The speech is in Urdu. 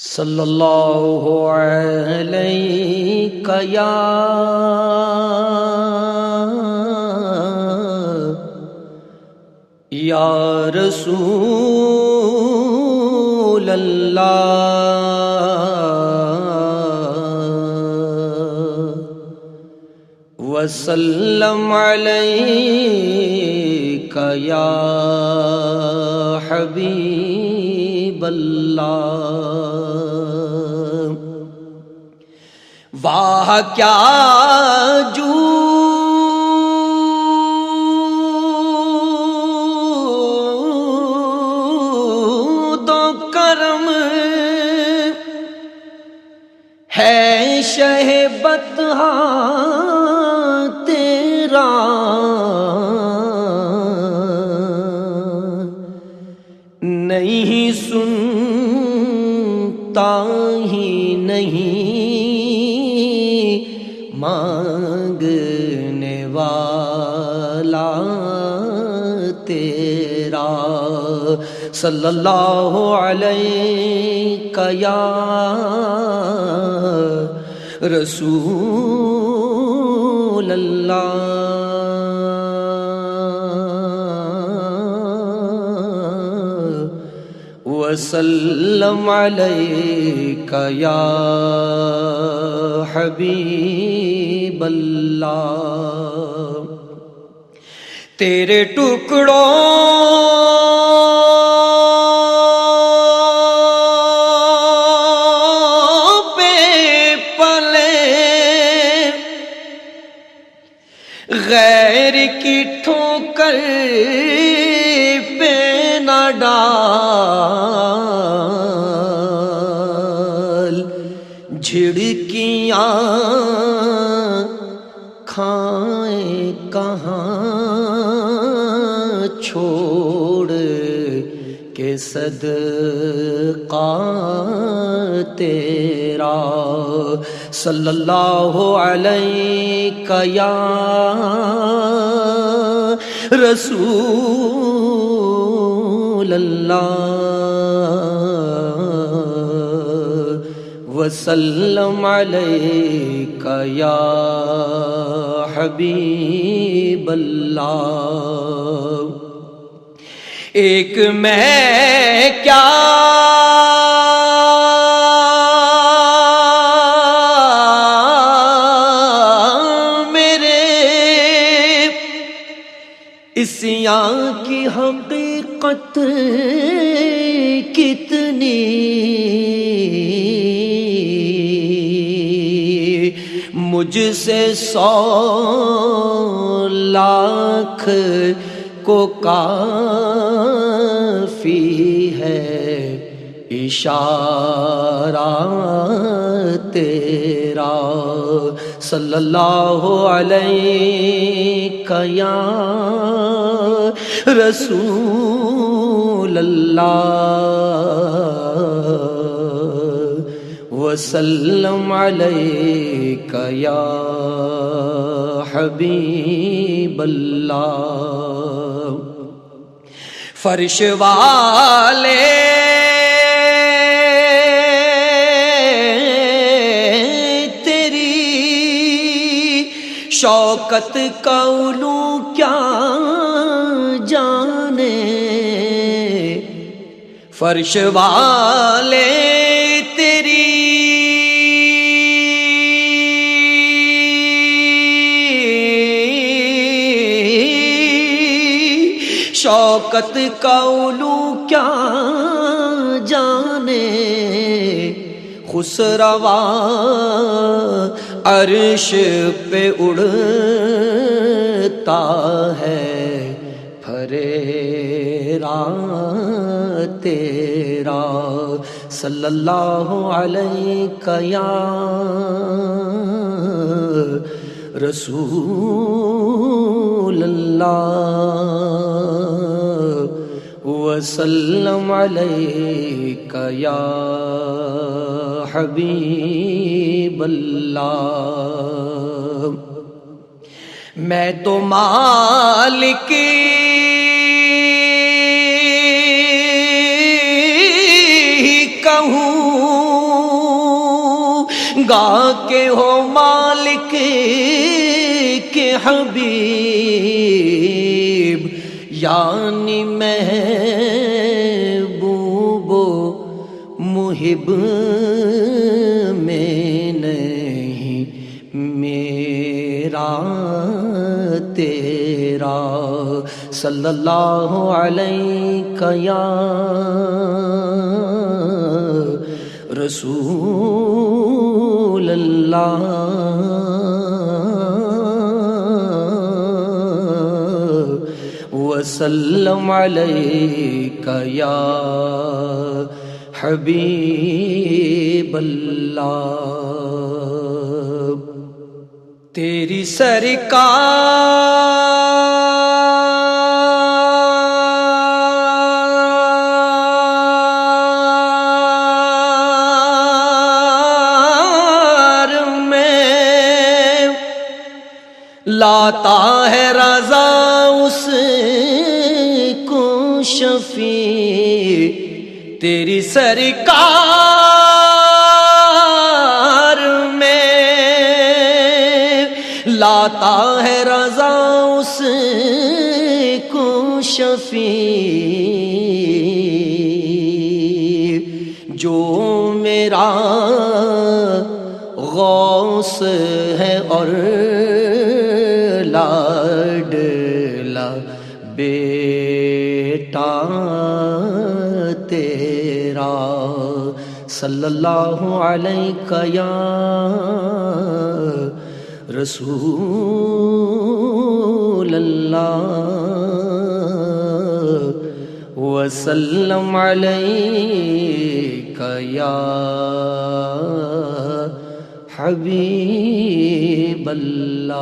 صلی اللہ علیہ یا رسول اللہ وسلم علیک یا حبیب اللہ۔ واہ کیا جود و کرم ہے شہ بطحا تیرا، نہیں سنتا ہی نہیں مانگنے والا تیرا، صلی اللہ علیہ یا رسول اللہ وسلم علیک یا حبیب اللہ۔ تیرے ٹکڑوں پہ پلے غیر کی ٹھوکر پہ نہ ڈال، جھڑکیاں کھائیں کہاں چھوڑ کے صدقہ تیرا، صلی اللہ علیہ یا رسول اللہ وسلم علیک یا حبیب اللہ۔ ایک میں کیا عصیاں کی حقیقت کتنی، مجھ سے 100 لاکھ کو کافی ہے اشارہ تیرا، صلی اللہ علیہ یا رسول اللہ وسلم علیک یا حبیب اللہ۔ فرش والے شوکت کا علو کیا جانے، فرش والے تیری شوکت کا علو کیا جانے، خسروا عرش پہ اڑتا ہے پھریرا تیرا، صلی اللہ علیہ یا رسول اللہ وسلم علیک یا حبیب اللہ۔ میں تو مالک کہوں گا کہ ہو مالک کے حبیب، یعنی محبوب و محب میں نہیں میرا تیرا، صلی اللہ علیہ یا رسول اللہ، وسلم علیک یا حبیب اللہ۔ تیری سرکار میں لاتا ہے رضا اس کو شفیع، تیری سرکار میں لاتا ہے رضا اس کو شفیع، جو میرا غوث ہے اور لاڈلا بیٹا تیرا، صلی اللہ علیہ یا رسول اللہ، وسلم علیک یا حبیب اللہ۔